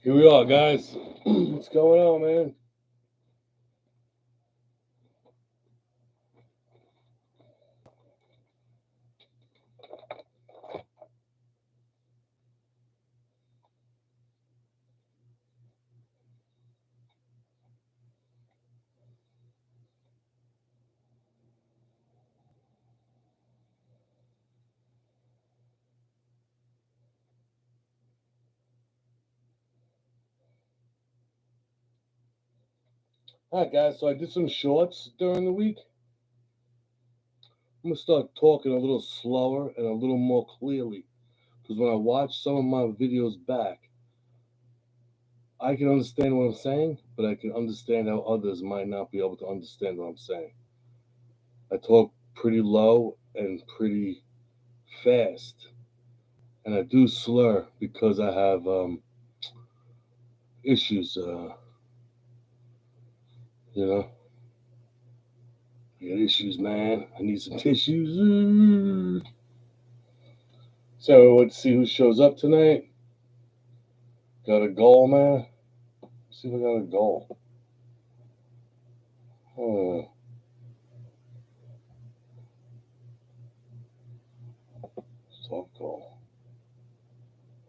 Here we are, guys. What's going on, man? All right, guys. So I did some shorts during the week. I'm gonna start talking a little slower and a little more clearly because when I watch some of my videos back, I can understand what I'm saying, but I can understand how others might not be able to understand what I'm saying. I talk pretty low and pretty fast, and I do slur because I have issues. You know, I got issues, man. I need some tissues. So let's see who shows up tonight. Got a goal, man. Let's see if I got a goal. Oh, start goal.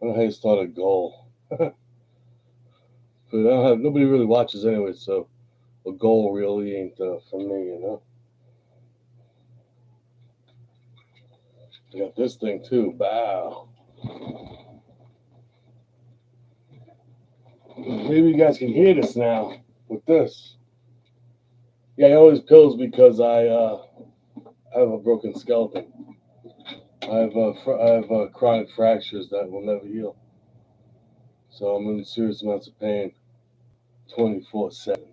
I don't know how you start a goal. But I don't have nobody really watches anyway, so a goal really ain't for me. I got this thing too. Bow. Maybe you guys can hear this now with this. Yeah, I always pills because I have a broken skeleton. I have chronic fractures that will never heal. So I'm in serious amounts of pain 24/7.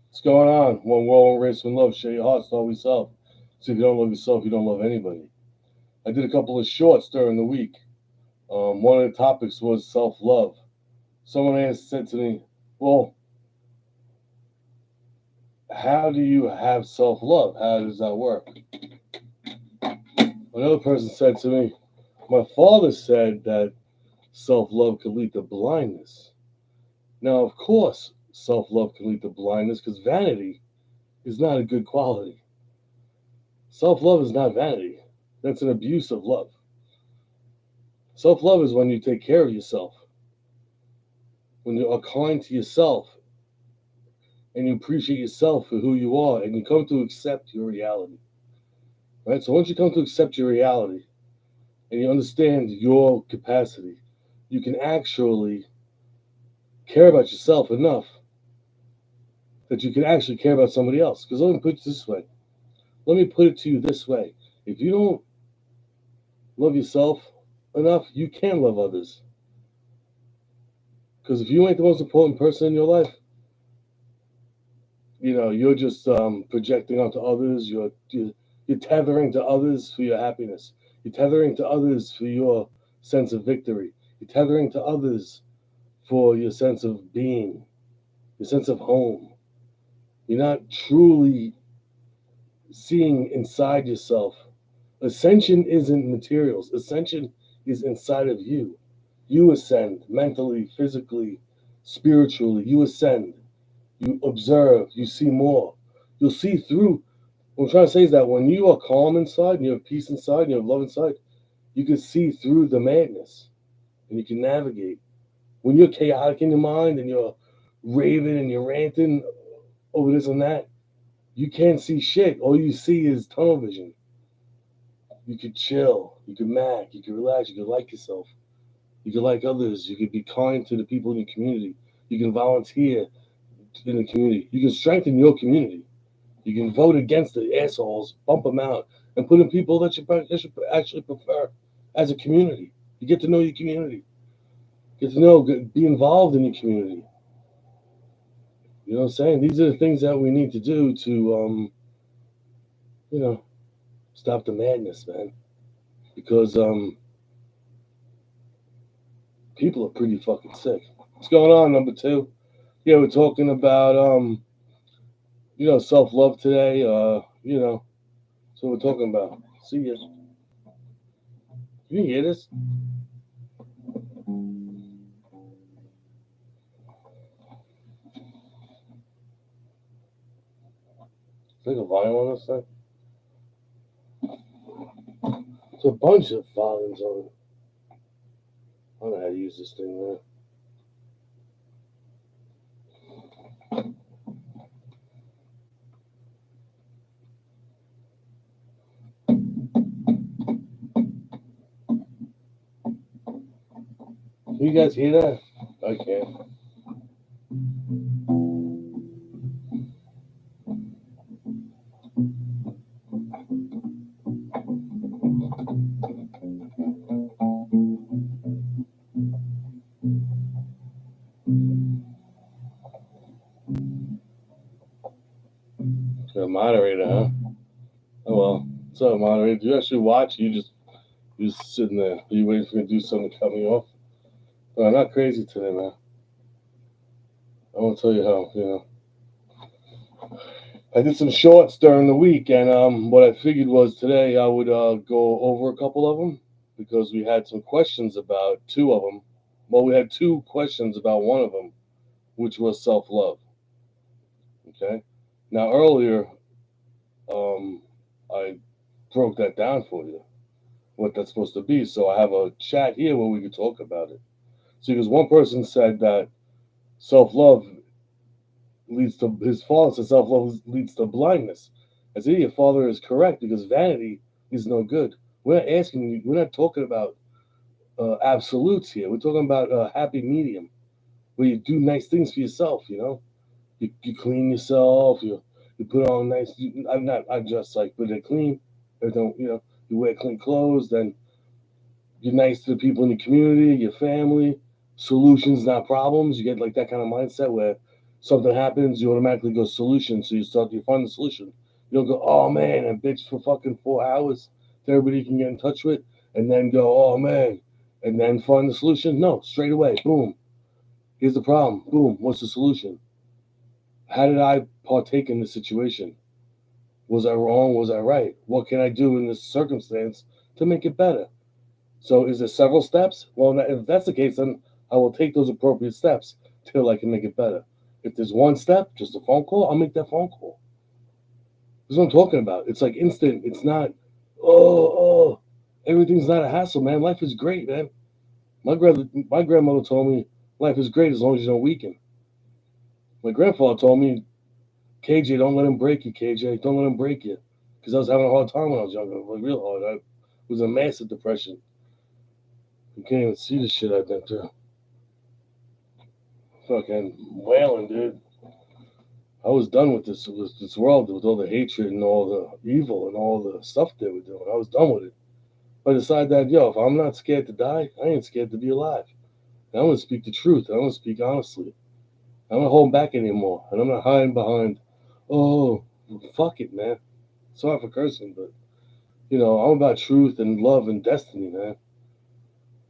What's going on? One world, one race, one love. Share your heart, start with yourself. See, if you don't love yourself, you don't love anybody. I did a couple of shorts during the week. One of the topics was self love. Someone has said to me, well, how do you have self love? How does that work? Another person said to me, my father said that self love could lead to blindness. Now, of course, self love can lead to blindness because vanity is not a good quality. Self love is not vanity, that's an abuse of love. Self love is when you take care of yourself, when you are kind to yourself, and you appreciate yourself for who you are, and you come to accept your reality. Right? So once you come to accept your reality and you understand your capacity, you can actually care about yourself enough that you can actually care about somebody else. Because let me put it this way. Let me put it to you this way. If you don't love yourself enough, you can love others. Because if you ain't the most important person in your life, you're just projecting onto others. You're tethering to others for your happiness. You're tethering to others for your sense of victory. You're tethering to others for your sense of being, your sense of home. You're not truly seeing inside yourself. Ascension isn't materials. Ascension is inside of you. You ascend mentally, physically, spiritually. You ascend. You observe. You see more. You'll see through. What I'm trying to say is that when you are calm inside and you have peace inside and you have love inside, you can see through the madness and you can navigate. When you're chaotic in your mind and you're raving and you're ranting over this and that, you can't see shit. All you see is tunnel vision. You could chill, you could mac, you could relax, you could like yourself, you could like others, you could be kind to the people in your community, you can volunteer in the community, you can strengthen your community. You can vote against the assholes, bump them out, and put in people that you actually prefer as a community. You get to know your community. Get to know, be involved in your community. You know what I'm saying? These are the things that we need to do to, you know, stop the madness, man. Because people are pretty fucking sick. What's going on, number two? Yeah, we're talking about, self love today. That's what we're talking about. See ya. Can you hear this? Is there a volume on this thing? It's a bunch of volumes on it. I don't know how to use this thing, man. Can you guys hear that? I can't. Got a moderator, huh? Oh well. What's up, moderator? Do you actually watch? You just sitting there. Are you waiting for me to do something to cut me off? Well, I'm not crazy today, man. I won't tell you how. I did some shorts during the week, and what I figured was today I would go over a couple of them because we had some questions about two of them. Well, we had two questions about one of them, which was self love. Okay. Now earlier, I broke that down for you, what that's supposed to be. So I have a chat here where we could talk about it. See, because one person said that self love leads to his father said self love leads to blindness. I said, your father is correct because vanity is no good. We're not asking you. We're not talking about absolutes here. We're talking about a happy medium where you do nice things for yourself. You clean yourself. You put on nice. I'm not. I just like put it clean. Don't you wear clean clothes. Then you're nice to the people in your community, your family. Solutions, not problems. You get like that kind of mindset where something happens, you automatically go solution. So you find the solution. You don't go, oh man, and bitch for fucking 4 hours that everybody can get in touch with, and then go, oh man, and then find the solution. No, straight away, boom. Here's the problem. Boom. What's the solution? How did I partake in this situation? Was I wrong? Was I right? What can I do in this circumstance to make it better? So is there several steps? Well, if that's the case, then I will take those appropriate steps till I can make it better. If there's one step, just a phone call, I'll make that phone call. That's what I'm talking about. It's like instant. It's not, oh, everything's not a hassle, man. Life is great, man. My grandmother told me life is great as long as you don't weaken. My grandfather told me, KJ, don't let him break you, KJ. Don't let him break you. Because I was having a hard time when I was younger, like real hard. I was in a massive depression. You can't even see the shit I've been through. Fucking wailing, dude. I was done with this world with all the hatred and all the evil and all the stuff they were doing. I was done with it. I decided that if I'm not scared to die, I ain't scared to be alive. And I'm gonna speak the truth. I'm gonna speak honestly. I'm not holding back anymore, and I'm not hiding behind. Oh, fuck it, man. Sorry for cursing, but I'm about truth and love and destiny, man.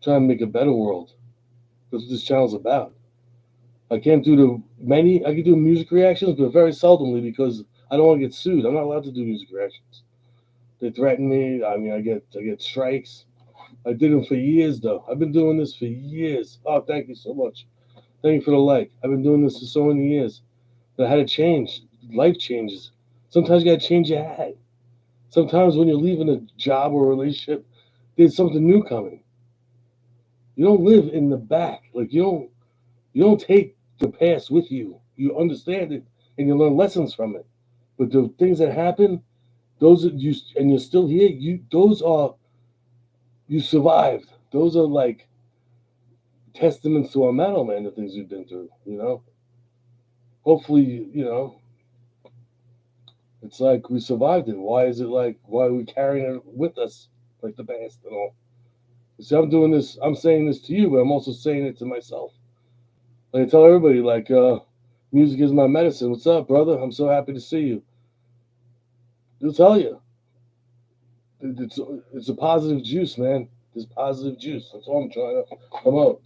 Trying to make a better world. That's what this channel's about. I can't do I can do music reactions, but very seldomly because I don't want to get sued. I'm not allowed to do music reactions. They threaten me. I mean, I get strikes. I did them for years, though. I've been doing this for years. Oh, thank you so much. Thank you for the like. I've been doing this for so many years. But I had to change. Life changes. Sometimes you got to change your hat. Sometimes when you're leaving a job or a relationship, there's something new coming. You don't live in the back. Like you don't take the past with you. You understand it and you learn lessons from it. But the things that happen, those are you and you're still here. You survived. Those are like testaments to our metal, man. The things we've been through. Hopefully, it's like we survived it. Why is it like why are we carrying it with us like the past and all? See, I'm doing this. I'm saying this to you, but I'm also saying it to myself. Like I tell everybody, like, music is my medicine. What's up, brother? I'm so happy to see you. They'll tell you. It's a positive juice, man. This positive juice. That's all I'm trying to promote.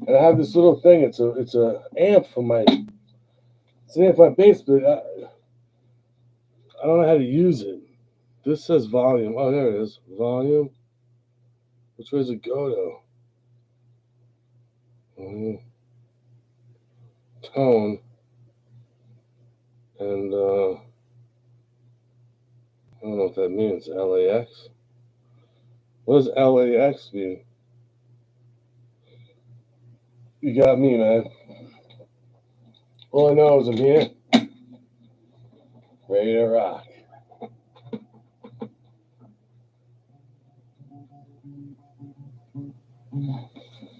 And I have this little thing. It's a amp for my. It's an amp for my bass, but I don't know how to use it. This says volume. Oh, there it is. Volume. Which way does it go to? Tone and that means. LAX. What does LAX mean? You got me, man. All I know is I'm here, ready to rock.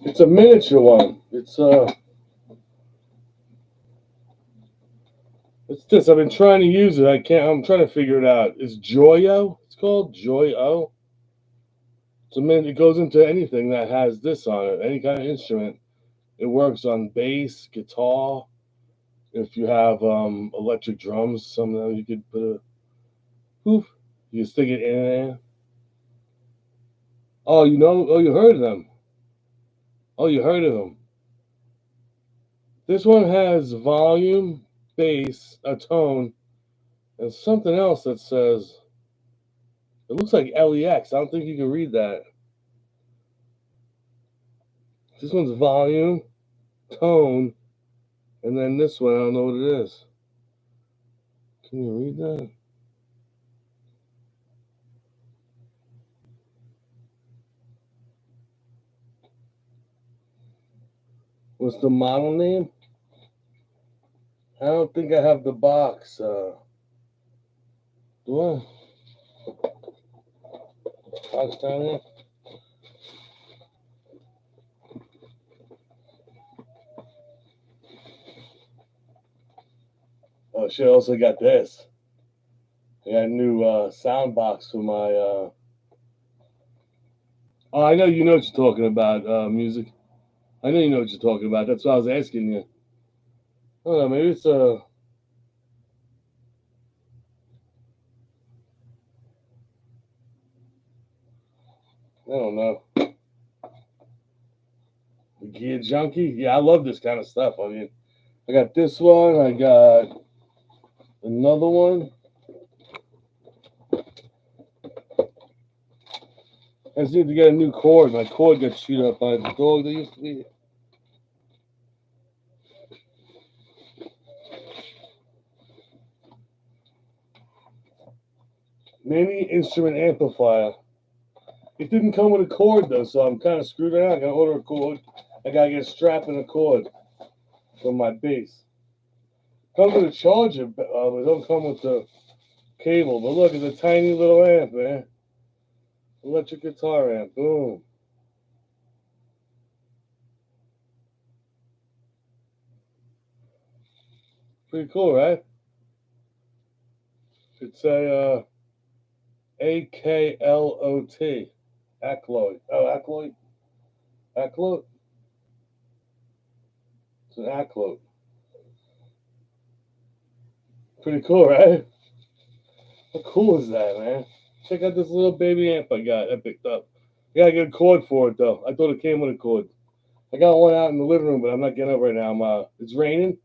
It's a miniature one. It's this. I've been trying to use it. I can't. I'm trying to figure it out. It's Joyo. It's called Joyo. So man, it goes into anything that has this on it, any kind of instrument. It works on bass, guitar. If you have electric drums, some of them you could put a poof. You can stick it in there. Oh, you know. Oh, you heard of them. Oh, you heard of them. This one has volume, bass, a tone, and something else that says. It looks like LEX. I don't think you can read that. This one's volume, tone, and then this one, I don't know what it is. Can you read that? What's the model name? I don't think I have the box. Do I? Box down there? Oh, shit, I also got this. I got a new sound box for my. Oh, I know you know what you're talking about, music. I know you know what you're talking about. That's what I was asking you. I don't know, maybe it's a. I don't know. A gear junkie? Yeah, I love this kind of stuff. I mean, I got this one. I got another one. I just need to get a new cord. My cord got chewed up by the dog that used to be. Mini instrument amplifier. It didn't come with a cord though, so I'm kind of screwed right now. I gotta order a cord. I gotta get a strap and a cord for my bass. Comes with a charger, but it don't come with the cable. But look, it's a tiny little amp, man. Electric guitar amp. Boom. Pretty cool, right? It's a AKLOT. Acloy. Oh, Acloy. Acloy. It's an Acloy. Pretty cool, right? How cool is that, man? Check out this little baby amp I picked up. I gotta get a cord for it though. I thought it came with a cord. I got one out in the living room, but I'm not getting up right now. It's raining,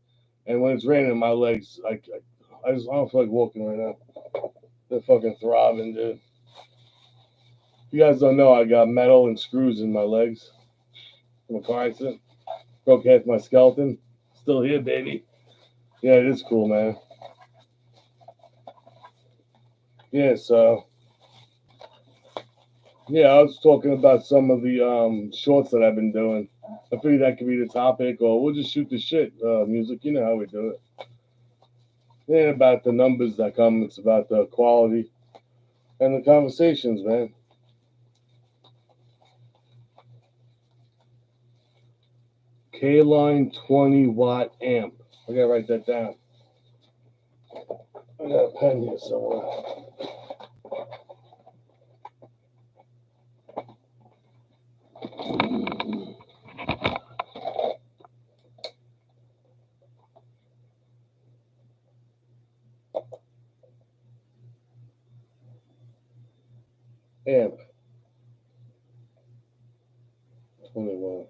and when it's raining, my legs, I don't feel like walking right now. They're fucking throbbing, dude. If you guys don't know, I got metal and screws in my legs from a car accident. Broke half my skeleton. Still here, baby. Yeah, it is cool, man. Yeah, so yeah, I was talking about some of the shorts that I've been doing. I figured that could be the topic, or we'll just shoot the shit. Music, you know how we do it. It ain't about the numbers that come; it's about the quality and the conversations, man. K-line 20-watt amp. I gotta write that down. I got a pen here somewhere. Amp 20-watt.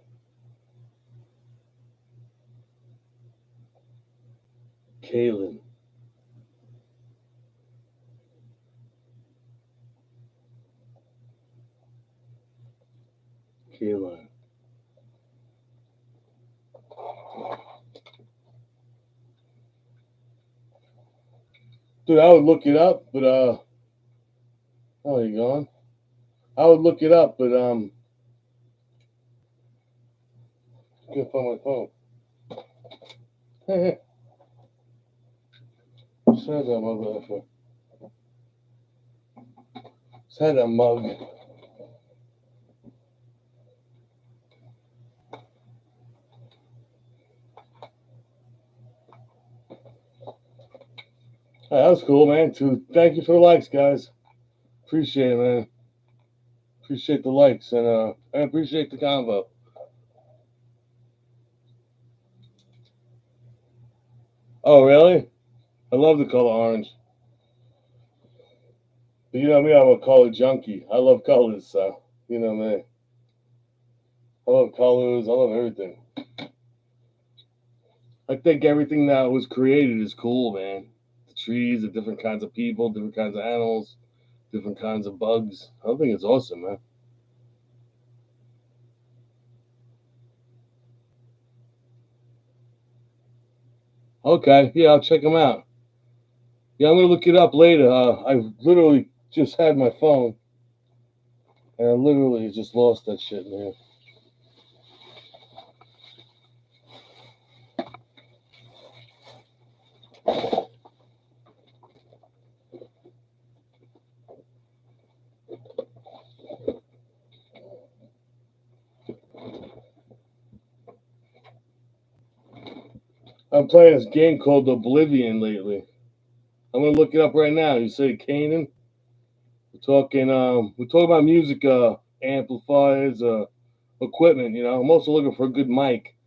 Kalen. K-line. Dude, I would look it up, but Oh, you gone? I would look it up, but I can't find my phone. Hey, said that motherfucker. Said that mug. Hey, that was cool, man. Thank you for the likes, guys. Appreciate it, man. Appreciate the likes and I appreciate the convo. Oh, really? I love the color orange. But you know me, I'm a color junkie. I love colors, so you know me. I love colors. I love everything. I think everything that was created is cool, man. The trees, the different kinds of people, different kinds of animals, different kinds of bugs. I think it's awesome, man. Okay, yeah, I'll check them out. Yeah, I'm gonna look it up later. I literally just had my phone, and I literally just lost that shit, man. I'm playing this game called Oblivion lately. I'm gonna look it up right now. You say Canaan? We're talking about music, amplifiers, equipment. You know, I'm also looking for a good mic,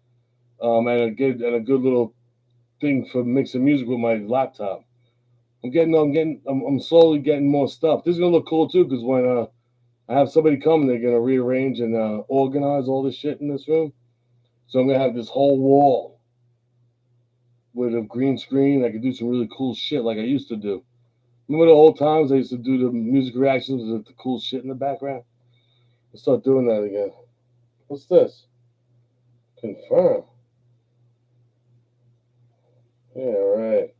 and a good little thing for mixing music with my laptop. I'm slowly getting more stuff. This is gonna look cool too, because when I have somebody come, they're gonna rearrange and organize all this shit in this room. So I'm gonna have this whole wall with a green screen. I can do some really cool shit like I used to do. Remember the old times I used to do the music reactions with the cool shit in the background? I'll start doing that again. What's this? Confirm. Yeah, right.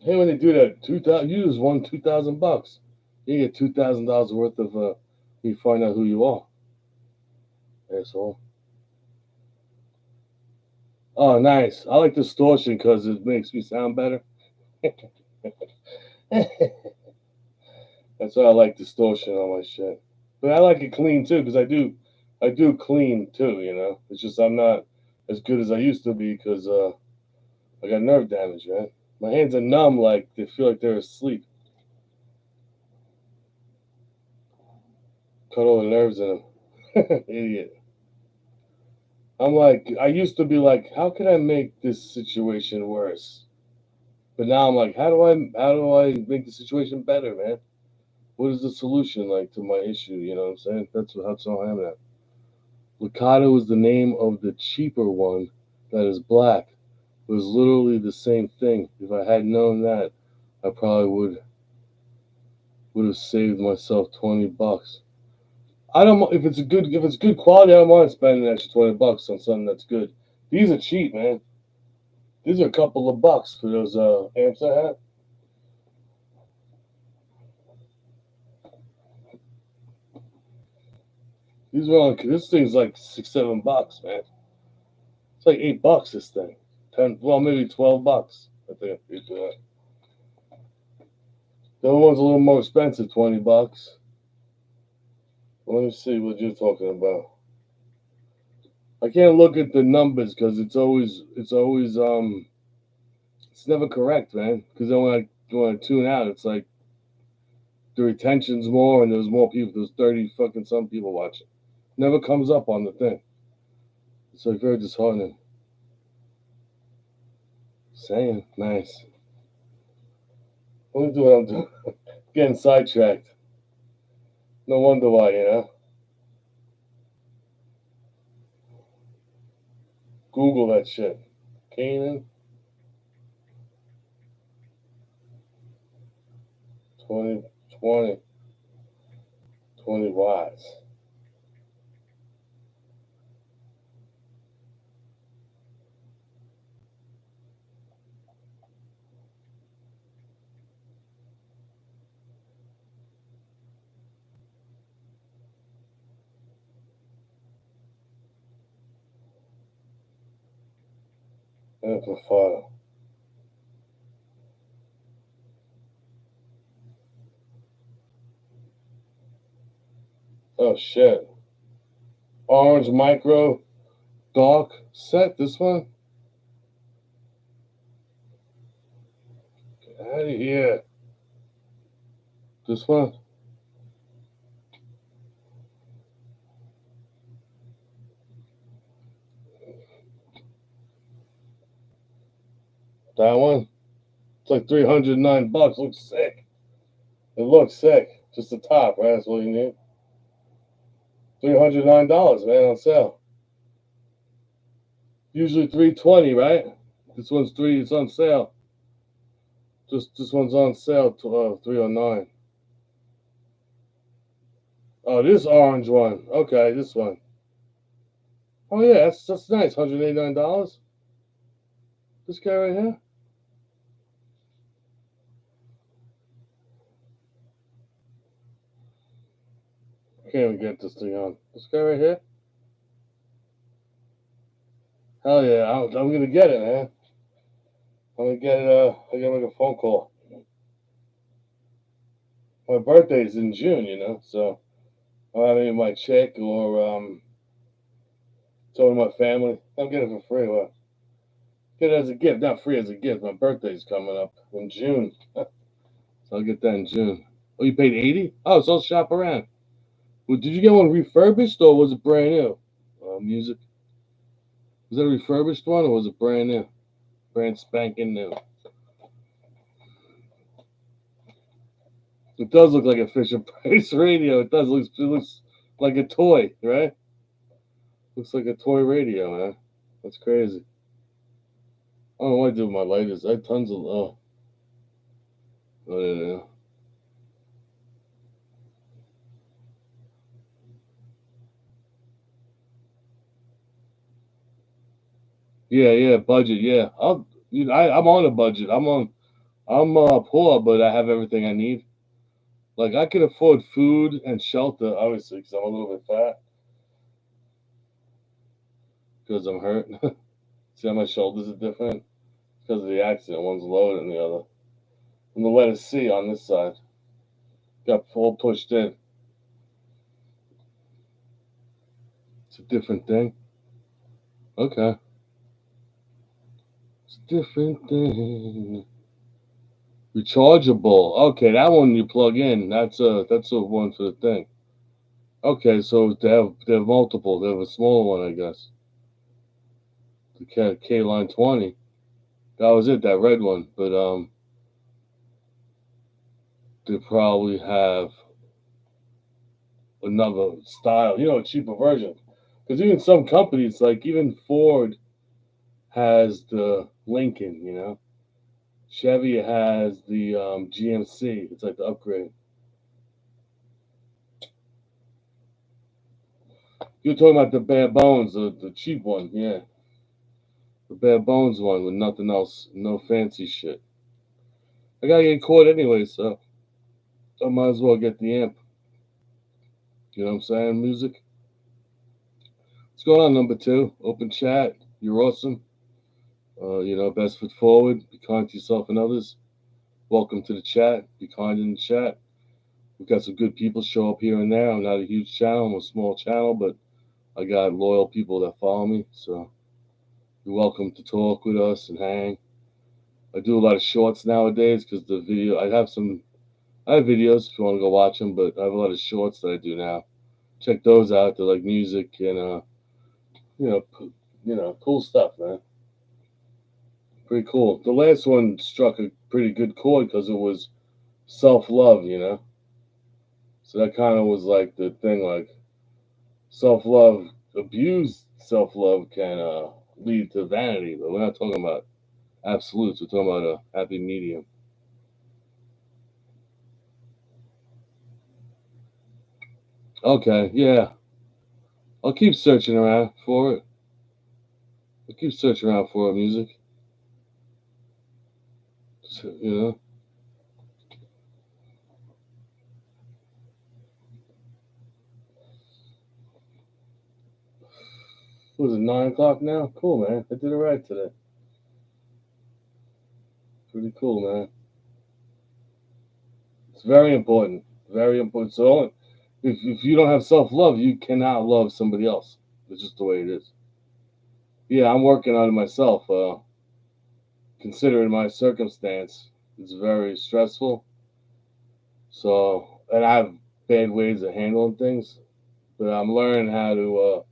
Hey, when they do that, 2,000, you just won $2,000. You get $2,000 worth of. You find out who you are, asshole. Oh, nice. I like distortion because it makes me sound better. That's why I like distortion on my shit. But I like it clean too because I do clean too. You know, it's just I'm not as good as I used to be because I got nerve damage, man. My hands are numb, like they feel like they're asleep. Cut all the nerves in them. Idiot. I used to be like, how can I make this situation worse? But now I'm like, how do I make the situation better, man? What is the solution like to my issue? You know what I'm saying? That's all I am at. Licata is the name of the cheaper one that is black. It was literally the same thing. If I had known that, I probably would have saved myself $20. I don't if it's good quality. I don't mind spending an extra $20 on something that's good. These are cheap, man. These are a couple of bucks for those amps I have. These are only this thing's like $6, $7, man. It's like $8 this thing. Well maybe $12. I think I paid for that. The other one's a little more expensive, $20. Let me see what you're talking about. I can't look at the numbers because it's never correct, man. Because then when I tune out, it's like the retention's more and there's more people. There's 30 fucking some people watching. Never comes up on the thing. It's like very disheartening. Saying nice. Let me do what I'm doing. Getting sidetracked. No wonder why, you know. Google that shit. Canaan 20, 20, 20 watts. Amplifier. Oh shit. Orange micro dark set. This one. Get out of here. This one. That one. It's like $309. Looks sick. It looks sick. Just the top, right? That's all you need. $309, man, on sale. Usually $320, right? This one's three. It's on sale. Just this one's on sale to $309. Oh, this orange one. Okay, this one. Oh yeah, that's nice. $189. This guy right here. I can't even get this thing on. This guy right here. Hell yeah, I'm gonna get it, man. I'm gonna get it. I gotta make a phone call. My birthday's in June, so I don't have any of my check or told my family. I'm getting it for free. Well, get it as a gift, not free as a gift. My birthday's coming up in June, so I'll get that in June. Oh, you paid 80? Oh, so I'll shop around. Well, did you get one refurbished or was it brand new? Music. Was that a refurbished one or was it brand new? Brand spanking new. It does look like a Fisher Price radio. It does. It looks like a toy, right? Looks like a toy radio, man. That's crazy. I don't know what I do with my lighters. I have tons of. Oh yeah. Yeah, yeah, budget. Yeah, I'm on a budget. I'm poor, but I have everything I need. Like I can afford food and shelter, obviously, because I'm a little bit fat because I'm hurt. See how my shoulders are different because of the accident. One's lower than the other. And the letter C on this side got all pushed in. It's a different thing. Okay, it's a different thing. Rechargeable. Okay, that one you plug in. That's a one for the thing. Okay, so they have multiple. They have a smaller one, I guess. The K line 20. That was it. That red one. But they probably have another style. A cheaper version. Because even some companies, like even Ford, has the Lincoln. Chevy has the GMC. It's like the upgrade. You're talking about the bare bones, the cheap one, yeah. The bare bones one with nothing else, no fancy shit. I gotta get caught anyway, so I might as well get the amp. You know what I'm saying? Music. What's going on, number two? Open chat. You're awesome. Best foot forward. Be kind to yourself and others. Welcome to the chat. Be kind in the chat. We've got some good people show up here and there. I'm not a huge channel. I'm a small channel, but I got loyal people that follow me. So you're welcome to talk with us and hang. I do a lot of shorts nowadays because the video. I have videos if you want to go watch them, but I have a lot of shorts that I do now. Check those out. They're like music and you know, cool stuff, man. Pretty cool. The last one struck a pretty good chord because it was self love. So that kind of was like the thing, like self love, abused self love can lead to vanity, but we're not talking about absolutes. We're talking about a happy medium. Okay, yeah. I'll keep searching around for it. I'll keep searching around for music. So, what is it, 9 o'clock now? Cool, man. I did it right today. pretty cool, man. It's very important. Very important. So if you don't have self love, you cannot love somebody else. It's just the way it is. Yeah, I'm working on it myself. Considering my circumstance, it's very stressful. So, and I have bad ways of handling things, but I'm learning how to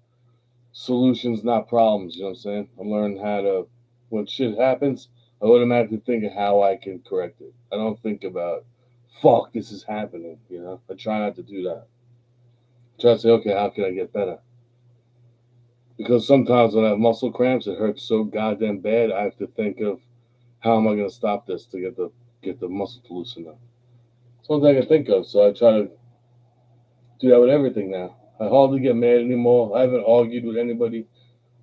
solutions, not problems. You know what I'm saying? I'm learning how to when shit happens, I automatically think of how I can correct it. I don't think about fuck this is happening. You know, I try not to do that. I try to say, okay, how can I get better? Because sometimes when I have muscle cramps, it hurts so goddamn bad. I have to think of how am I going to stop this to get the muscle to loosen up. Something I can think of. So I try to do that with everything now. I hardly get mad anymore. I haven't argued with anybody.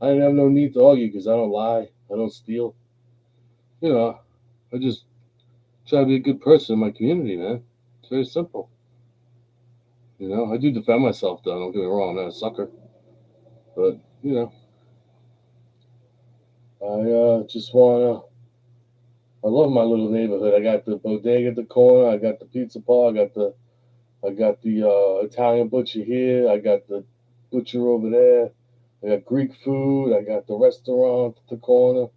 I have no need to argue because I don't lie. I don't steal. You know, I just try to be a good person in my community, man. It's very simple. You know, I do defend myself, though. Don't get me wrong. I'm not a sucker. But, you know, I just want to. I love my little neighborhood. I got the bodega at the corner. I got the pizza bar. I got the Italian butcher here. I got the butcher over there. I got Greek food. I got the restaurant at the corner.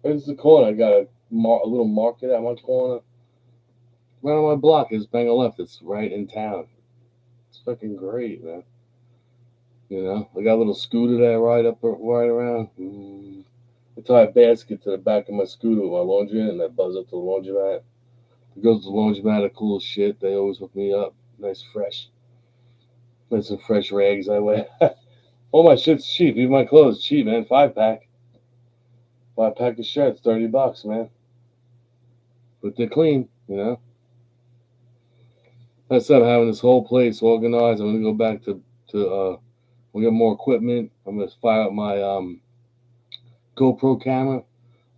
Right at the corner, I got a little market at my corner. Right on my block is Bang Left. It's right in town. It's fucking great, man. You know, I got a little scooter that I ride around. I tie a basket to the back of my scooter with my laundry in, and I buzz up to the laundromat. It goes to the laundromat, a cool shit. They always hook me up. Nice and fresh rags I wear. All my shit's cheap. Even my clothes cheap, man. 5 pack. 5 pack of shirts, $30, man. But they're clean, you know. I said I'm having this whole place organized. I'm gonna go back to we get more equipment. I'm gonna fire up my GoPro camera.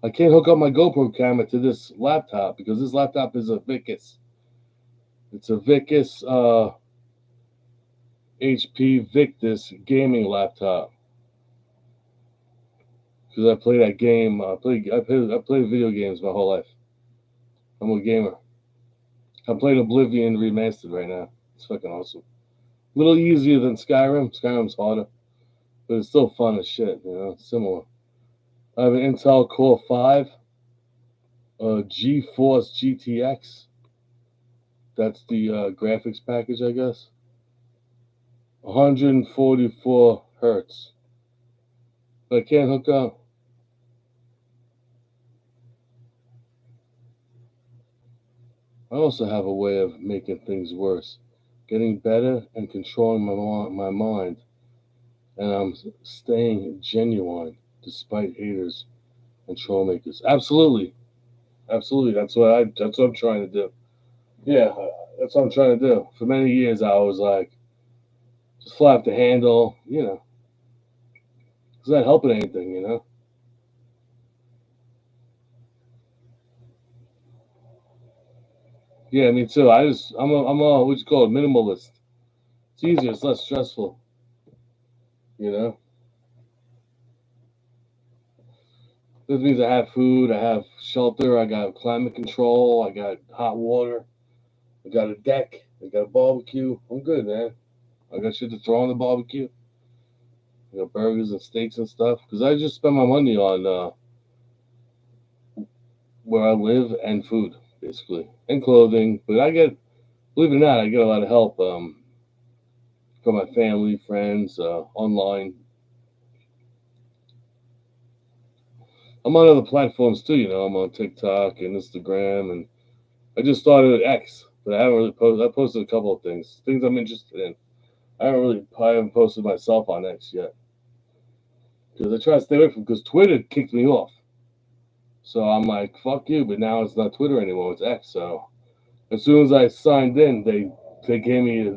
I can't hook up my GoPro camera to this laptop because this laptop is a Vicus. It's a Vicus HP Victus gaming laptop. Because I play that game. I played video games my whole life. I'm a gamer. I'm playing Oblivion Remastered right now. It's fucking awesome. A little easier than Skyrim. Skyrim's harder, but it's still fun as shit. You know, similar. I have an Intel Core 5, GeForce GTX. That's the graphics package, I guess. 144 hertz. But I can't hook up. I also have a way of making things worse, getting better and controlling my mind, and I'm staying genuine despite haters and trollmakers. Absolutely, absolutely. That's what I'm trying to do. Yeah, that's what I'm trying to do. For many years, I was like, just fly off the handle, you know. It's not helping anything, you know. Yeah, me too. I'm a what you call it, minimalist. It's easier. It's less stressful, you know. This means I have food, I have shelter, I got climate control, I got hot water, I got a deck, I got a barbecue. I'm good, man. I got shit to throw on the barbecue. I got burgers and steaks and stuff. Because I just spend my money on where I live and food, basically, and clothing. But believe it or not, I get a lot of help from my family, friends, online. I'm on other platforms too, you know. I'm on TikTok and Instagram, and I just started at X, but I haven't really posted. I posted a couple of things I'm interested in. I haven't posted myself on X yet because I try to stay away from because Twitter kicked me off. So I'm like, fuck you. But now it's not Twitter anymore; it's X. So as soon as I signed in, they gave me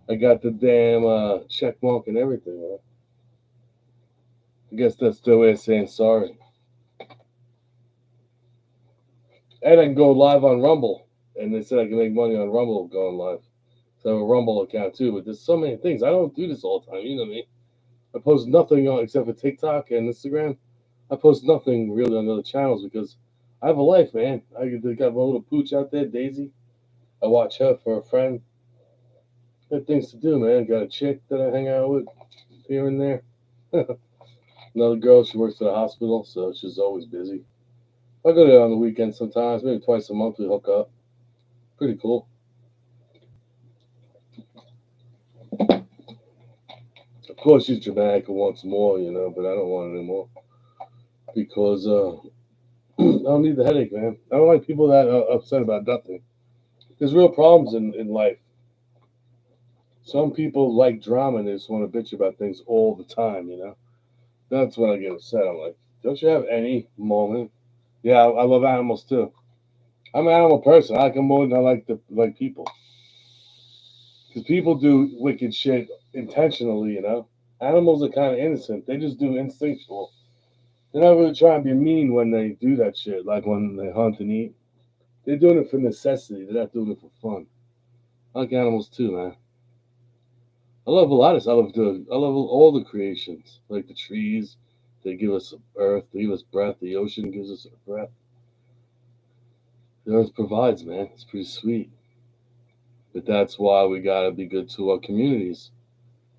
I got the damn check mark and everything. Right? I guess that's their way of saying sorry. And I can go live on Rumble, and they said I can make money on Rumble going live. So I have a Rumble account too. But there's so many things. I don't do this all the time. You know me. I post nothing on except for TikTok and Instagram. I post nothing really on other channels because I have a life, man. I got my little pooch out there, Daisy. I watch her for a friend. Got things to do, man. Got a chick that I hang out with here and there. Another girl, she works at a hospital, so she's always busy. I go there on the weekends sometimes, maybe twice a month we hook up. Pretty cool. Of course, she's dramatic and wants more, but I don't want it anymore because I don't need the headache, man. I don't like people that are upset about nothing. There's real problems in life. Some people like drama and they just want to bitch about things all the time. That's when I get upset. I'm like, don't you have any moment? Yeah, I love animals too. I'm an animal person. I like them more than I like people. Because people do wicked shit intentionally. Animals are kind of innocent. They just do instinctual. They're not really trying to be mean when they do that shit, like when they hunt and eat. They're doing it for necessity. They're not doing it for fun. I like animals too, man. I love a lot of stuff. I love all the creations, like the trees. They give us earth. They give us breath. The ocean gives us breath. The earth provides, man. It's pretty sweet. But that's why we gotta be good to our communities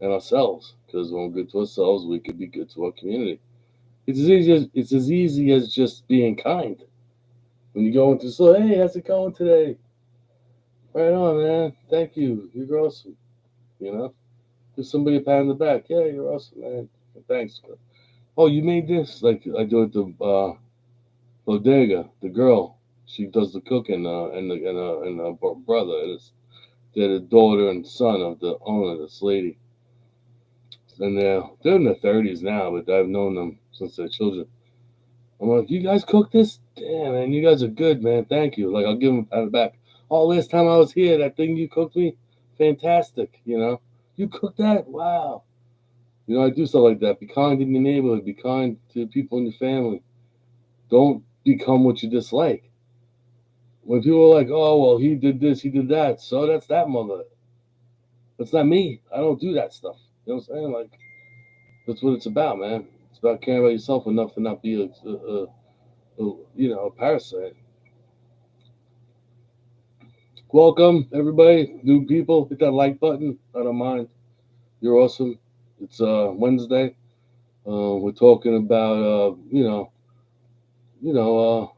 and ourselves. Because when we're good to ourselves, we could be good to our community. It's as easy as just being kind. When you go into the store, hey, how's it going today? Right on, man. Thank you. You're awesome. You know, give somebody a pat on the back. Yeah, you're awesome, man. Thanks. Oh, you made this? Like I do at the bodega. The girl, she does the cooking, and her brother is they're the daughter and son of the owner, this lady. And they're in their 30s now, but I've known them since they're children. I'm like, you guys cook this? Damn, man, you guys are good, man. Thank you. Like, I'll give them a pat on the back. Oh, last time I was here, that thing you cooked me, fantastic. You cooked that? Wow. I do stuff like that. Be kind in your neighborhood. Be kind to people in your family. Don't become what you dislike. When people are like, oh, well, he did this, he did that, so that's that mother. That's not me. I don't do that stuff. You know what I'm saying? Like, that's what it's about, man. It's about caring about yourself enough to not be a parasite. Welcome, everybody, new people. Hit that like button. I don't mind. You're awesome. It's Wednesday. We're talking about you know,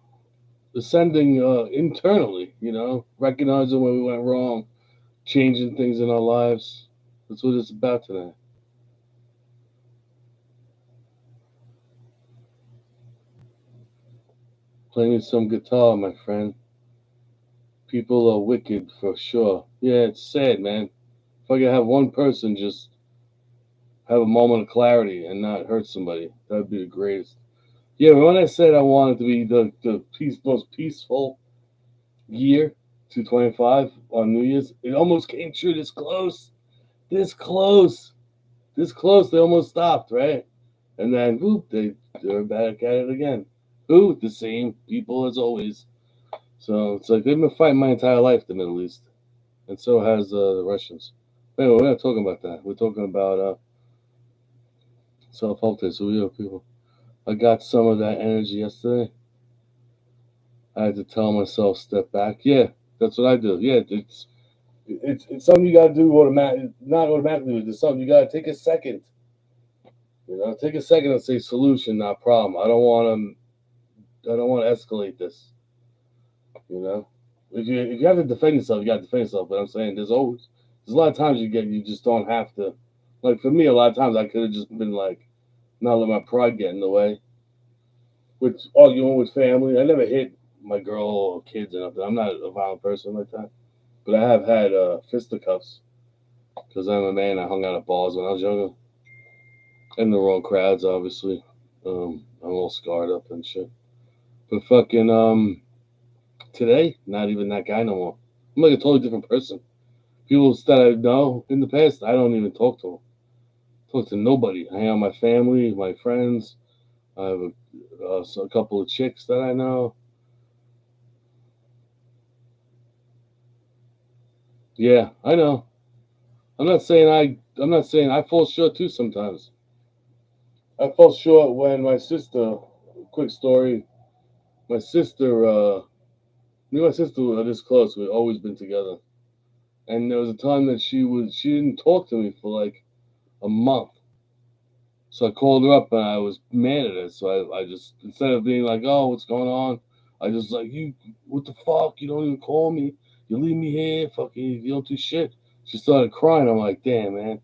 ascending internally. Recognizing where we went wrong, changing things in our lives. That's what it's about today. Playing some guitar, my friend. People are wicked for sure. Yeah, it's sad, man. If I could have one person just have a moment of clarity and not hurt somebody, that'd be the greatest. Yeah, when I said I wanted to be the most peaceful year, 225 on New Year's, it almost came true. This close, this close, this close. They almost stopped, right? And then, whoop, they're back at it again. Ooh, the same people as always. So it's like they've been fighting my entire life, the Middle East, and so has the Russians. But anyway, we're not talking about that. We're talking about self-help day. So we have people. I got some of that energy yesterday. I had to tell myself step back. Yeah, that's what I do. Yeah, it's something you got to do automatic, not automatically. It's something you got to take a second. Take a second and say solution, not problem. I don't want to. I don't want to escalate this. You know, if you have to defend yourself, you got to defend yourself. But I'm saying there's a lot of times you just don't have to. Like for me, a lot of times I could have just been like, not let my pride get in the way. With arguing with family, I never hit my girl or kids or nothing. I'm not a violent person like that. But I have had fisticuffs because I'm a man. I hung out at bars when I was younger, in the wrong crowds, obviously. I'm all scarred up and shit. But fucking today, not even that guy no more. I'm like a totally different person. People that I know in the past, I don't even talk to them. Talk to nobody. I hang out with my family, my friends. I have a couple of chicks that I know. Yeah, I know. I'm not saying I fall short too sometimes. I fell short when my sister. Quick story. My sister, me and my sister were this close. We've always been together. And there was a time that she didn't talk to me for like a month. So I called her up and I was mad at her. So I just, instead of being like, oh, what's going on? I just like, you, what the fuck? You don't even call me. You leave me here. Fucking, you don't do shit. She started crying. I'm like, damn, man.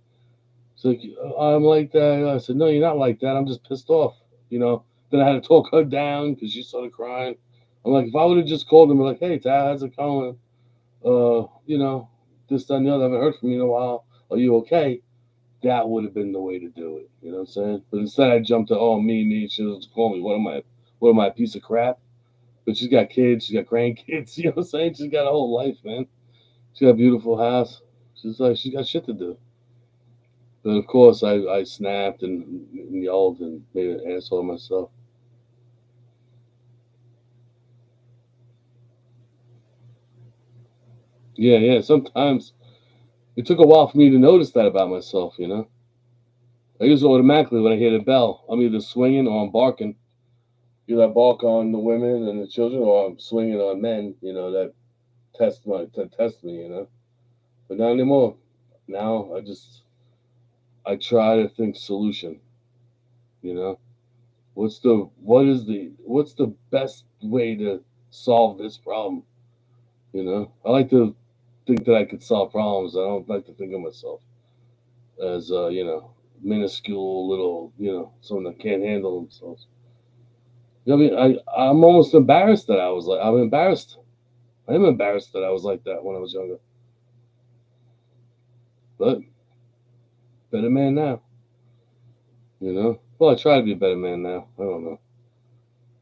So like, I'm like that. I said, no, you're not like that. I'm just pissed off. You know. Then I had to talk her down because she started crying. I'm like, if I would have just called them, like, hey, Dad, how's it going? You know, this, that, and the other. I haven't heard from you in a while. Are you okay? That would have been the way to do it. You know what I'm saying? But instead, I jumped to, oh, me. She doesn't call me. What am I? What am I? A piece of crap? But she's got kids. She's got grandkids. You know what I'm saying? She's got a whole life, man. She's got a beautiful house. She's like, she's got shit to do. But of course, I snapped and yelled and made an asshole of myself. Yeah, yeah. Sometimes it took a while for me to notice that about myself. You know, I use automatically when I hear the bell. I'm either swinging or I'm barking. Either I bark on the women and the children, or I'm swinging on men. You know that test me. You know, but not anymore. Now I try to think solution. You know, what's the best way to solve this problem? You know, I like to think that I could solve problems. I don't like to think of myself as you know, minuscule little, you know, someone that can't handle themselves. I mean, I'm almost embarrassed that I was like I'm embarrassed. I am embarrassed that I was like that when I was younger. But better man now, you know. Well, I try to be a better man now. I don't know.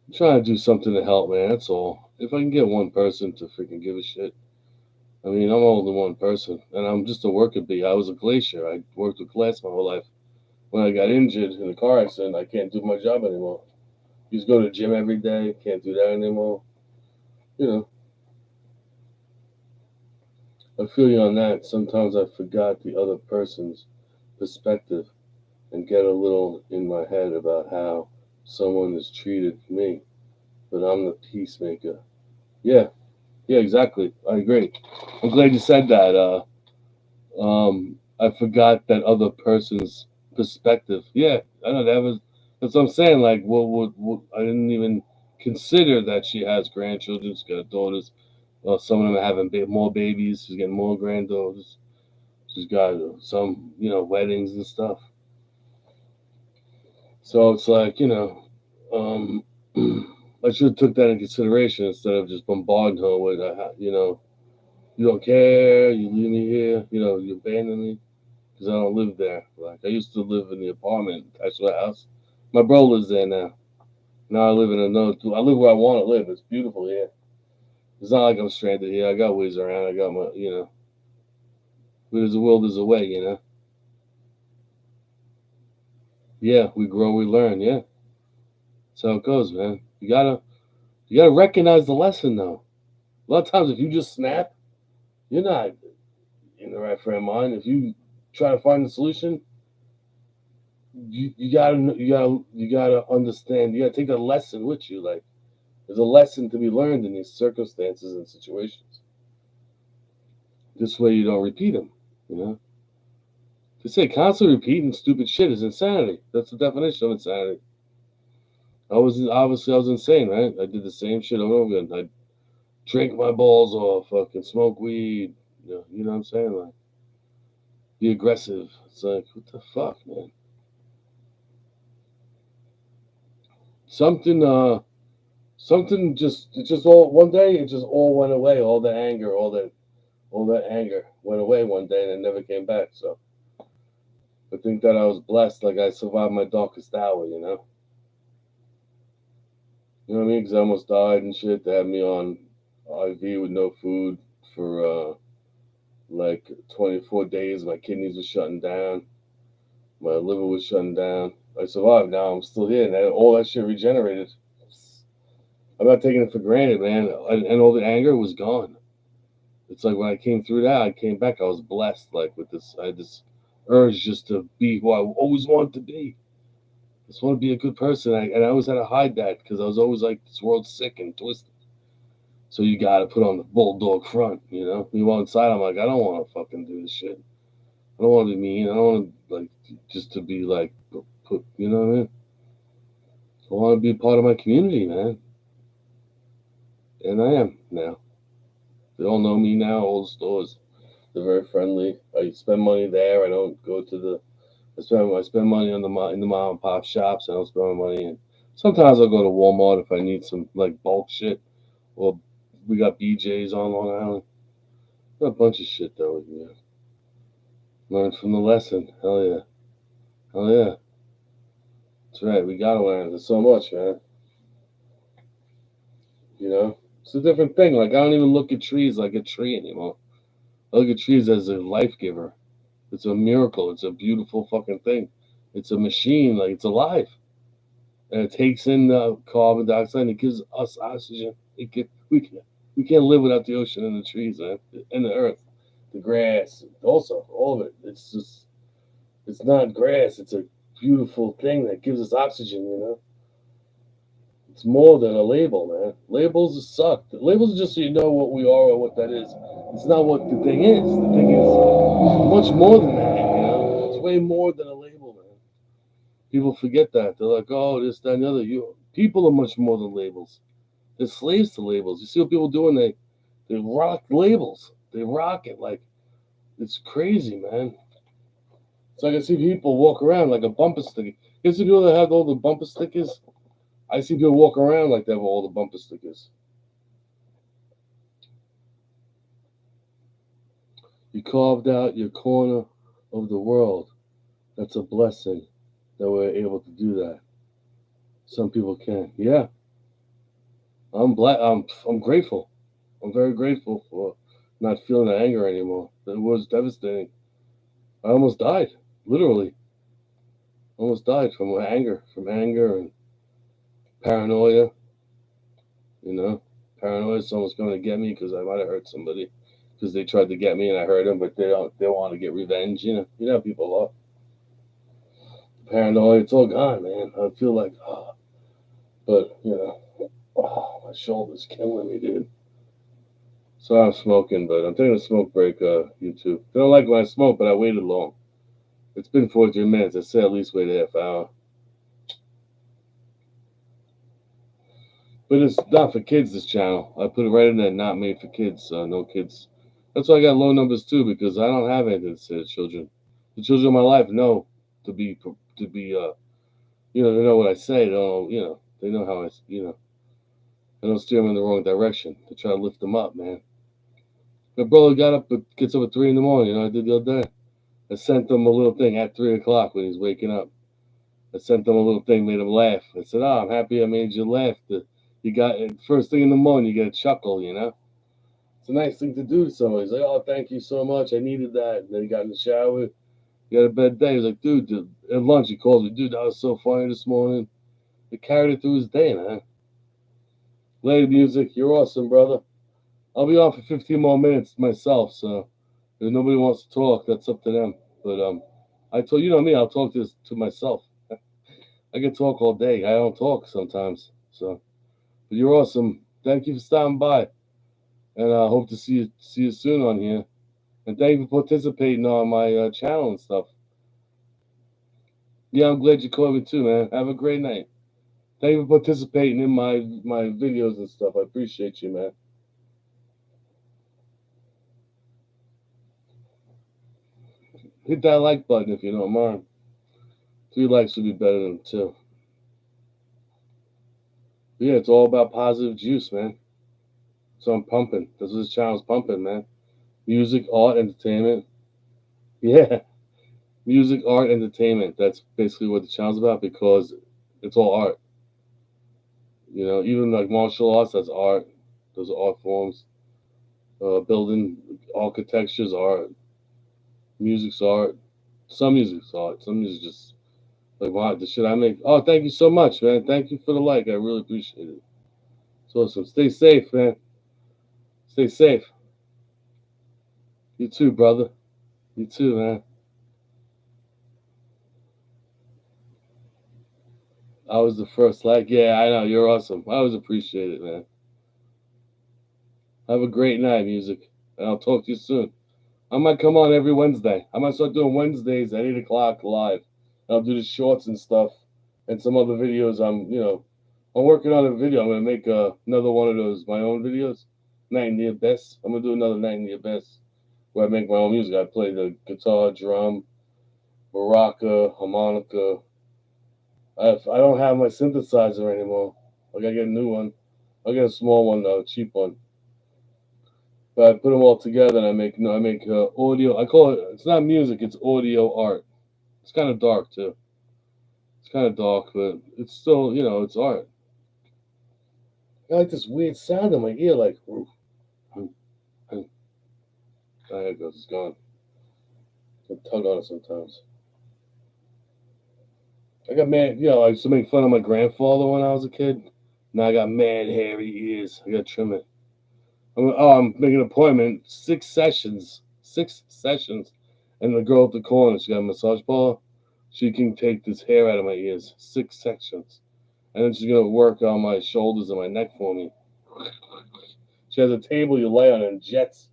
I'm trying to do something to help, man. That's all. If I can get one person to freaking give a shit. I mean, I'm only one person, and I'm just a worker bee. I was a glacier. I worked with glass my whole life. When I got injured in a car accident, I can't do my job anymore. Used to go to the gym every day, can't do that anymore. You know, I feel you on that. Sometimes I forgot the other person's perspective and get a little in my head about how someone has treated me, but I'm the peacemaker. Yeah, yeah, exactly. I agree. I'm glad you said that. I forgot that other person's perspective. Yeah, I know that's what I'm saying. Like, I didn't even consider that she has grandchildren. She's got daughters. Well, some of them are having more babies. She's getting more granddaughters. She's got some, you know, weddings and stuff. So it's like, you know, um, I should have took that in consideration instead of just bombarding her with, you know, you don't care, you leave me here, you know, you abandon me because I don't live there. Like I used to live in the apartment attached to the house. My bro lives there now. Now I live in another. I live where I want to live. It's beautiful here. It's not like I'm stranded here. I got ways around. I got my, you know, where there's a will, there's a way. You know. Yeah, we grow, we learn. Yeah, that's how it goes, man. You gotta recognize the lesson though. A lot of times, if you just snap, you're not in the right frame of mind. If you try to find the solution, you gotta understand. You gotta take a lesson with you. Like there's a lesson to be learned in these circumstances and situations. This way, you don't repeat them. You know, to say constantly repeating stupid shit is insanity. That's the definition of insanity. I was insane, right? I did the same shit over and over again. I drink my balls off, fucking smoke weed. You know what I'm saying? Like be aggressive. It's like what the fuck, man. Something something just it just all one day it just all went away. All that anger went away one day and it never came back. So I think that I was blessed. Like I survived my darkest hour. You know what I mean? Because I almost died and shit. They had me on IV with no food for like 24 days. My kidneys were shutting down. My liver was shutting down. I survived. Now I'm still here. And all that shit regenerated. I'm not taking it for granted, man. And all the anger was gone. It's like when I came through that, I came back. I was blessed, like with this. I had this urge just to be who I always wanted to be. just want to be a good person. And I always had to hide that because I was always like, this world's sick and twisted. So you got to put on the bulldog front, you know? Meanwhile, inside, I'm like, I don't want to fucking do this shit. I don't want to be mean. I don't want to, like, just to be like, put, you know what I mean? I want to be part of my community, man. And I am now. They all know me now, all the stores. They're very friendly. I spend money there. I don't go to the. I spend money on in the mom and pop shops. I don't spend my money in. Sometimes I'll go to Walmart if I need some like bulk shit. Or we got BJ's on Long Island. Got a bunch of shit though. Yeah. Learn from the lesson. Hell yeah. Hell yeah. That's right. We gotta learn. There's so much, man. You know, it's a different thing. Like I don't even look at trees like a tree anymore. I look at trees as a life giver. It's a miracle. It's a beautiful fucking thing. It's a machine. Like it's alive, and it takes in the carbon dioxide and it gives us oxygen. We can't live without the ocean and the trees, man, and the earth, the grass, also all of it. It's just it's not grass. It's a beautiful thing that gives us oxygen. You know, it's more than a label, man. Labels suck. Labels are just so you know what we are or what that is. It's not what the thing is. The thing is much more than that. You know, it's way more than a label, man. People forget that. They're like, oh, this, that, and the other. People are much more than labels. They're slaves to labels. You see what people doing? They rock labels. They rock it like it's crazy, man. It's like I see people walk around like a bumper sticker. You see people that have all the bumper stickers? I see people walk around like they have all the bumper stickers. You carved out your corner of the world. That's a blessing that we're able to do that. Some people can't. Yeah, I'm grateful. I'm very grateful for not feeling that anger anymore. It was devastating. I almost died, literally. Almost died from anger and paranoia. You know, paranoia. Someone's going to get me because I might have hurt somebody because they tried to get me and I hurt them, but they don't. They want to get revenge. You know how people are. Paranoia. It's all gone, man. I feel like, but my shoulder's killing me, dude. So I'm smoking, but I'm taking a smoke break. YouTube. They don't like when I smoke, but I waited long. It's been 43 minutes. I said at least wait a half hour. But it's not for kids, this channel. I put it right in there, not made for kids. No kids. That's why I got low numbers too, because I don't have anything to say to children. The children of my life know to be they know what I say. They don't, they know how I don't steer them in the wrong direction. I try to lift them up, man. My brother gets up at 3 in the morning. I did the other day. I sent him a little thing at 3 o'clock when he's waking up. I sent him a little thing, made him laugh. I said, "Oh, I'm happy I made you laugh. You got first thing in the morning, you get a chuckle. It's a nice thing to do to somebody." He's like, "Oh, thank you so much. I needed that." And then he got in the shower. He had a bad day. He's like, "Dude, at lunch he calls me, dude, that was so funny this morning." It carried it through his day, man. Lady music, you're awesome, brother. I'll be on for 15 more minutes myself. So if nobody wants to talk, that's up to them. But I told me, I'll talk to myself. I can talk all day. I don't talk sometimes. So, but you're awesome. Thank you for stopping by, and I hope to see you soon on here. And thank you for participating on my channel and stuff. Yeah, I'm glad you called me too, man. Have a great night. Thank you for participating in my videos and stuff. I appreciate you, man. Hit that like button if you don't mind. 3 likes would be better than 2. But yeah, it's all about positive juice, man. So I'm pumping. That's what this channel's pumping, man. Music, art, entertainment. Yeah, music, art, entertainment. That's basically what the channel's about because it's all art. Even like martial arts, that's art. Those are art forms. Building architecture's art. Music's art. Some music's art. Some music just like, wow, the shit I make. Oh, thank you so much, man. Thank you for the like. I really appreciate it. It's awesome. Stay safe, man. Stay safe. You too, brother. You too, man. I was the first like, yeah, I know, you're awesome. I always appreciate it, man. Have a great night, music. And I'll talk to you soon. I might come on every Wednesday. I might start doing Wednesdays at 8 o'clock live. I'll do the shorts and stuff and some other videos. I'm working on a video. I'm gonna make another one of those my own videos. Night in the Abyss. I'm gonna do another Night in the Abyss where I make my own music. I play the guitar, drum, maraca, harmonica. I don't have my synthesizer anymore. I gotta get a new one. I'll get a small one though, a cheap one. But I put them all together and I make audio. I call it. It's not music. It's audio art. It's kind of dark too. It's kind of dark, but it's still it's art. I like this weird sound in my ear, like. Ooh, ooh, ooh. There it goes. It's gone. I tug on it sometimes. I got mad. I used to make fun of my grandfather when I was a kid. Now I got mad hairy ears. I got to trim it. I'm making an appointment. 6 sessions. 6 sessions. And the girl at the corner, she got a massage parlor. She can take this hair out of my ears. 6 sections. And then she's going to work on my shoulders and my neck for me. She has a table you lay on and jets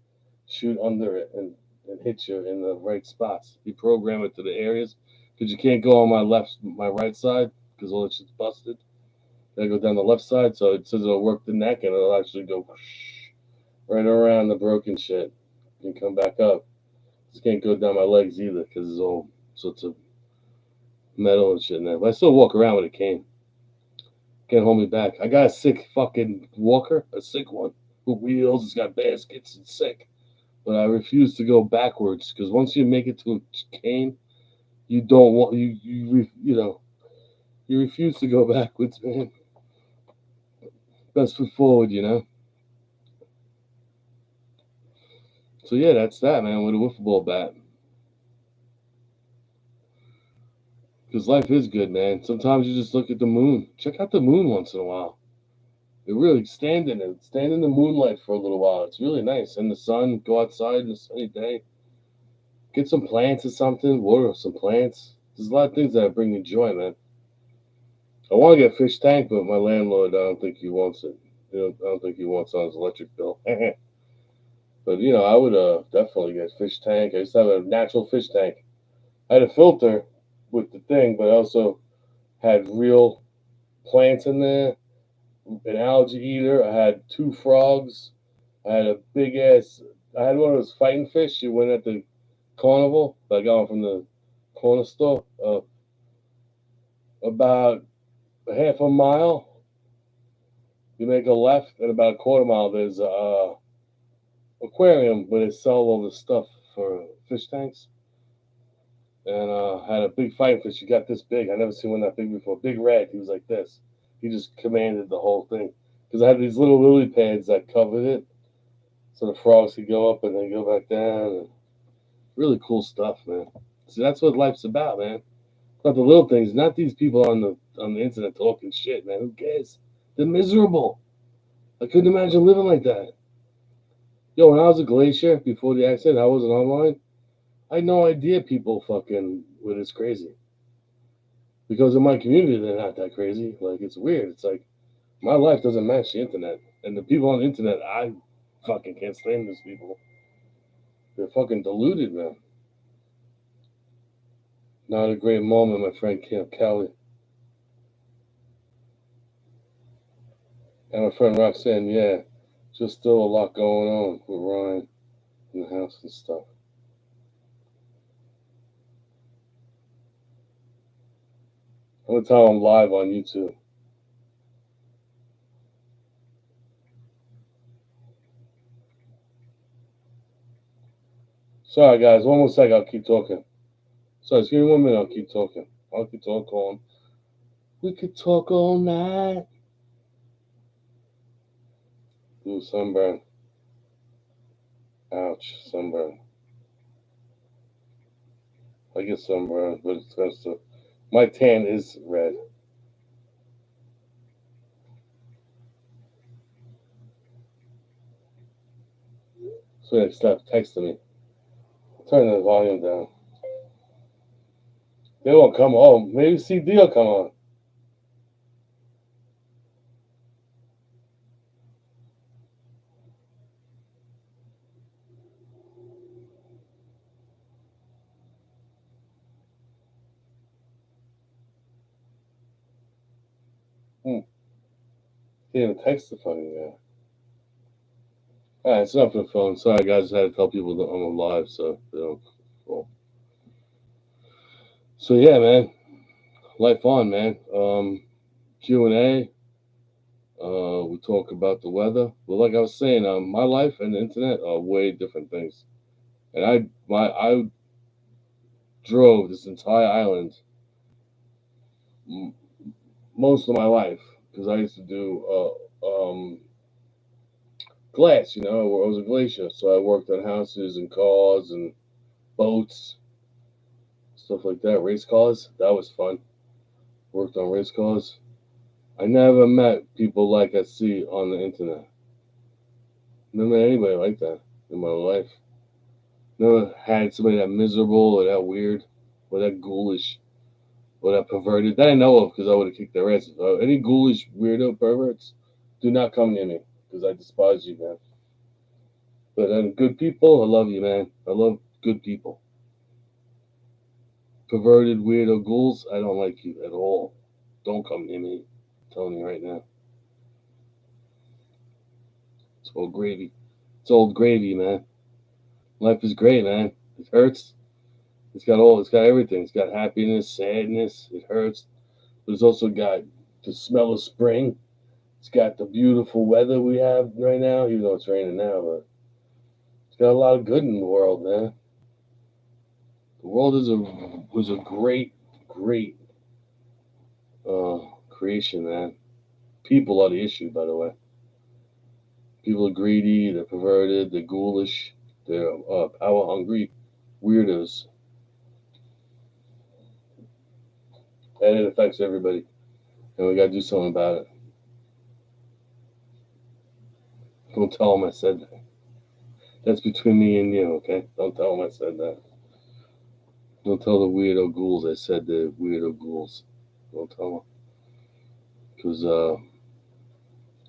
shoot under it and hit you in the right spots. You program it to the areas because you can't go on my right side because all that shit's busted. You gotta go down the left side, so it says it'll work the neck and it'll actually go right around the broken shit and come back up. Just can't go down my legs either because it's all sorts of metal and shit in there. But I still walk around with a cane. Can't hold me back. I got a sick fucking walker, a sick one, with wheels. It's got baskets. It's sick. But I refuse to go backwards because once you make it to a cane, you don't want you refuse to go backwards, man. Best foot forward. So yeah, that's that, man. With a wiffle ball bat. Because life is good, man. Sometimes you just look at the moon. Check out the moon once in a while. It really stand in it. Stand in the moonlight for a little while. It's really nice. And the sun, go outside in a sunny day. Get some plants or something. Water some plants. There's a lot of things that bring you joy, man. I want to get a fish tank, but my landlord, I don't think he wants it. I don't think he wants it on his electric bill. But I would definitely get a fish tank. I used to have a natural fish tank. I had a filter with the thing, but I also had real plants in there, an algae eater. I had 2 frogs. I had a big ass. I had one of those fighting fish you win at the carnival. I got one from the corner store. About a half a mile, you make a left, and about a quarter mile, there's a aquarium where they sell all the stuff for fish tanks. And had a big fighting fish. He got this big. I never seen one that big before. Big red. He was like this. He just commanded the whole thing. Because I had these little lily pads that covered it, so the frogs could go up and then go back down. And really cool stuff, man. See, that's what life's about, man. Not the little things. Not these people on the internet talking shit, man. Who cares? They're miserable. I couldn't imagine living like that. Yo, when I was a glacier before the accident, I wasn't online. I had no idea people fucking were this crazy. Because in my community, they're not that crazy. Like, it's weird. It's like, my life doesn't match the internet. And the people on the internet, I fucking can't stand these people. They're fucking deluded, man. Not a great moment, my friend Kelly. And my friend Roxanne, yeah. Just still a lot going on with Ryan in the house and stuff. I'm gonna tell him live on YouTube. Sorry, guys. One more second. I'll keep talking. Sorry, just give me 1 minute. I'll keep talking. I'll keep talking. We could talk all night. Ooh, sunburn. Ouch, sunburn. I get sunburn, but it's because my tan is red. So they stopped texting me. Turn the volume down. They won't come. Oh, maybe CD will come on. Can't even text the fucking guy. Alright, it's enough for the phone. Sorry, guys. I had to tell people that I'm alive, so they don't. Well. So yeah, man. Life on, man. Q&A. We talk about the weather. But like I was saying, my life and the internet are way different things. And I drove this entire island most of my life because I used to do glass. I was a glacier, so I worked on houses and cars and boats, stuff like that. Race cars, that was fun. Worked on race cars. I never met people like I see on the internet. Never met anybody like that in my life. Never had somebody that miserable or that weird or that ghoulish or that perverted that I know of because I would have kicked their asses. Any ghoulish weirdo perverts, do not come near me because I despise you, man. But good people, I love you, man. I love good people. Perverted weirdo ghouls, I don't like you at all. Don't come near me. I'm telling you right now. It's old gravy. It's old gravy, man. Life is great, man. It hurts. It's got everything. It's got happiness, sadness. It hurts. But it's also got the smell of spring. It's got the beautiful weather we have right now, even though it's raining now, but it's got a lot of good in the world, man. The world was a great, great creation, man. People are the issue, by the way. People are greedy, they're perverted, they're ghoulish, they're power hungry, weirdos. And it affects everybody. And we gotta do something about it. Don't tell them I said that. That's between me and you, okay? Don't tell them I said that. Don't tell the weirdo ghouls I said the weirdo ghouls. Don't tell them. Because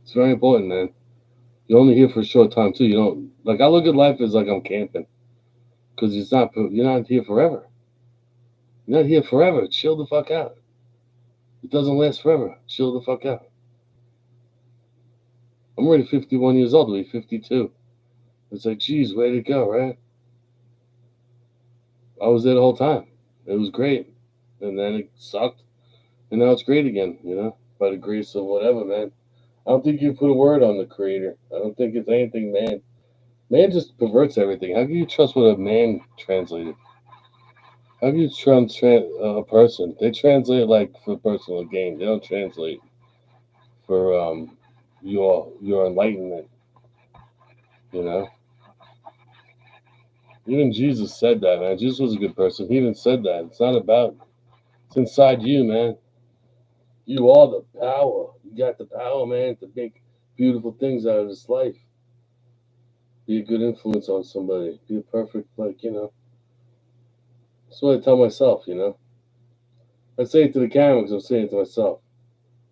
it's very important, man. You're only here for a short time, too. You don't, like, I look at life as like I'm camping. Because you're not here forever. You're not here forever. Chill the fuck out. It doesn't last forever. Chill the fuck out. I'm already 51 years old. I'll be 52. It's like, geez, where'd it go, right? I was there the whole time. It was great. And then it sucked. And now it's great again, by the grace of whatever, man. I don't think you put a word on the creator. I don't think it's anything, man. Man just perverts everything. How can you trust what a man translated? How can you trust a person? They translate like for personal gain. They don't translate for your enlightenment. You know. Even Jesus said that, man. Jesus was a good person. He even said that. It's not about. It's inside you, man. You are the power. You got the power, man, to make beautiful things out of this life. Be a good influence on somebody. Be a perfect, That's what I tell myself. I say it to the camera because I'm saying it to myself.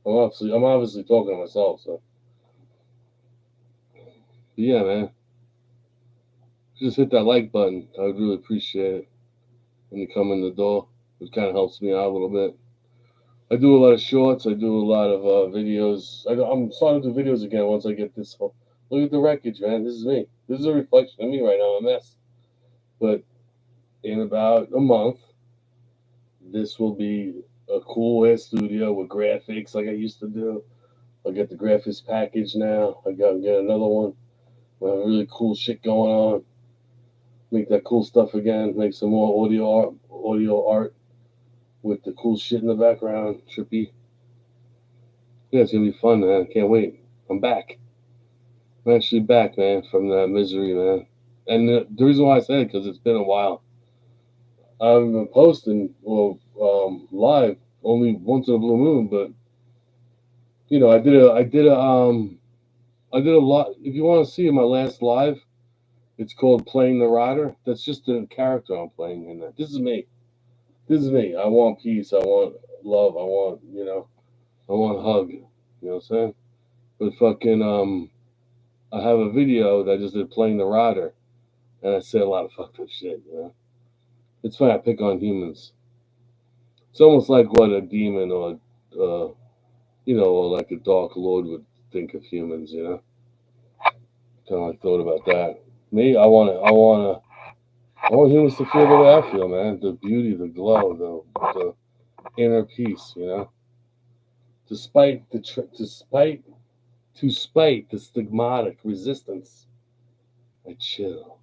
I'm obviously talking to myself, so. But yeah, man. Just hit that like button. I would really appreciate it when you come in the door. It kind of helps me out a little bit. I do a lot of shorts. I do a lot of videos. I'm starting to do videos again once I get this whole. Look at the wreckage, man. This is me. This is a reflection of me right now. I'm a mess. But in about a month, this will be a cool ass studio with graphics like I used to do. I get the graphics package now. I got to get another one. Really cool shit going on. Make that cool stuff again. Make some more audio art with the cool shit in the background. Trippy. Yeah, it's gonna be fun, man. I can't wait. I'm back. I'm actually back, man, from that misery, man. And the reason why I say it because it's been a while. I've been posting live only once in a blue moon, but I did a lot. If you want to see my last live, it's called Playing the Rider. That's just the character I'm playing in that. This is me. This is me. I want peace. I want love. I want a hug. You know what I'm saying? But fucking I have a video that I just did Playing the Rider, and I say a lot of fucked up shit. It's funny. I pick on humans. It's almost like what a demon or or like a dark lord would think of humans, you know? Kind of like thought about that. Me, I want humans to feel the way I feel, man. The beauty, the glow, the inner peace, you know? Despite the stigmatic resistance, I chill.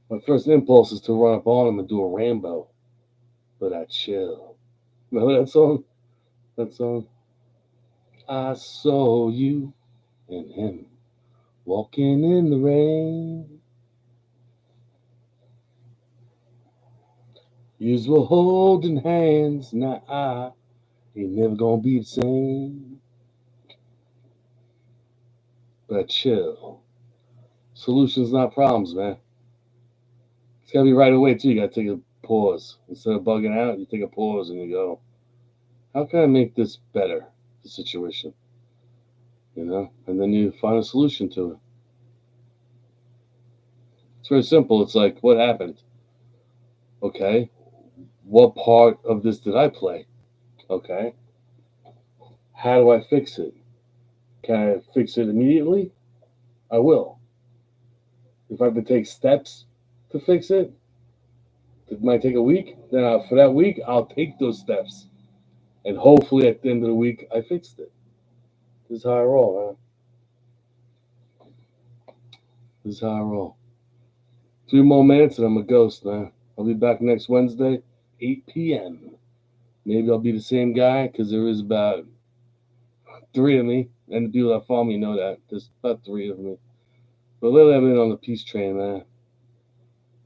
My first impulse is to run up on him and do a rainbow, but I chill. Remember that song? That song? I saw you and him walking in the rain. Yous were holding hands, now I ain't never gonna be the same. But chill. Solutions, not problems, man. It's gotta be right away too. You gotta take a pause. Instead of bugging out, you take a pause and you go, how can I make this better, the situation? You know? And then you find a solution to it. It's very simple. It's like, what happened? Okay. What part of this did I play? Okay. How do I fix it? Can I fix it immediately? I will. If I have to take steps to fix it, it might take a week. Then for that week, I'll take those steps. And hopefully at the end of the week, I fixed it. This is how I roll, man. This is how I roll. 3 more minutes and I'm a ghost, man. I'll be back next Wednesday, 8 p.m. Maybe I'll be the same guy because there is about 3 of me. And the people that follow me know that. There's about 3 of me. But lately I've been on the peace train, man.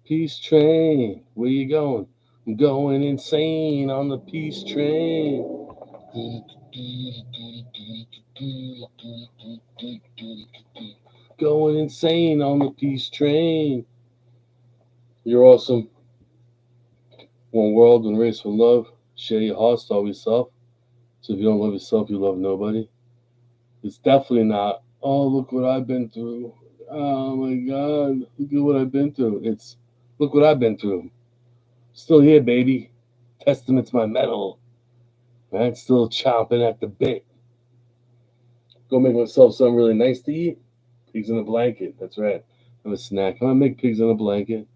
Peace train, where you going? I'm going insane on the peace train. Going insane on the peace train. You're awesome. One world, one race, one love. Share your heart, start with yourself. So if you don't love yourself, you love nobody. It's definitely not, oh, look what I've been through. Oh my God, look at what I've been through. It's, look what I've been through. Still here, baby. Testament to my metal. Right? Still chomping at the bit. Go make myself something really nice to eat. Pigs in a blanket. That's right. Have a snack. I'm gonna make pigs in a blanket.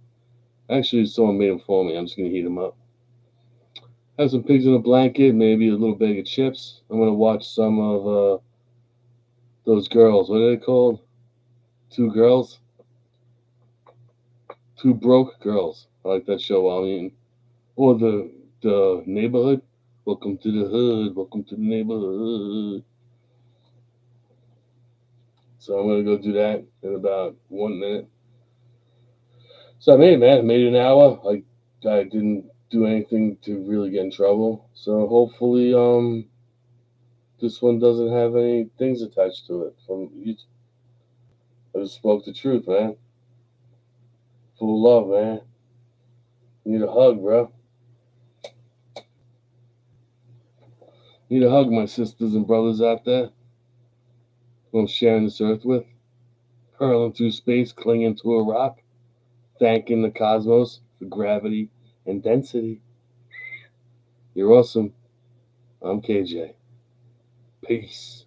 Actually, someone made them for me. I'm just gonna heat them up. Have some pigs in a blanket, maybe a little bag of chips. I'm gonna watch some of those girls. What are they called? 2 girls? 2 broke girls. I like that show while I'm eating. Or the neighborhood. Welcome to the hood. Welcome to the neighborhood. So I'm gonna go do that in about 1 minute. So I made it, man. I made it an hour. I didn't do anything to really get in trouble. So hopefully, this one doesn't have any things attached to it from YouTube. I just spoke the truth, man. Full of love, man. Need a hug, bro. Need a hug, my sisters and brothers out there who I'm sharing this earth with. Hurling through space, clinging to a rock, thanking the cosmos for gravity and density. You're awesome. I'm KJ. Peace.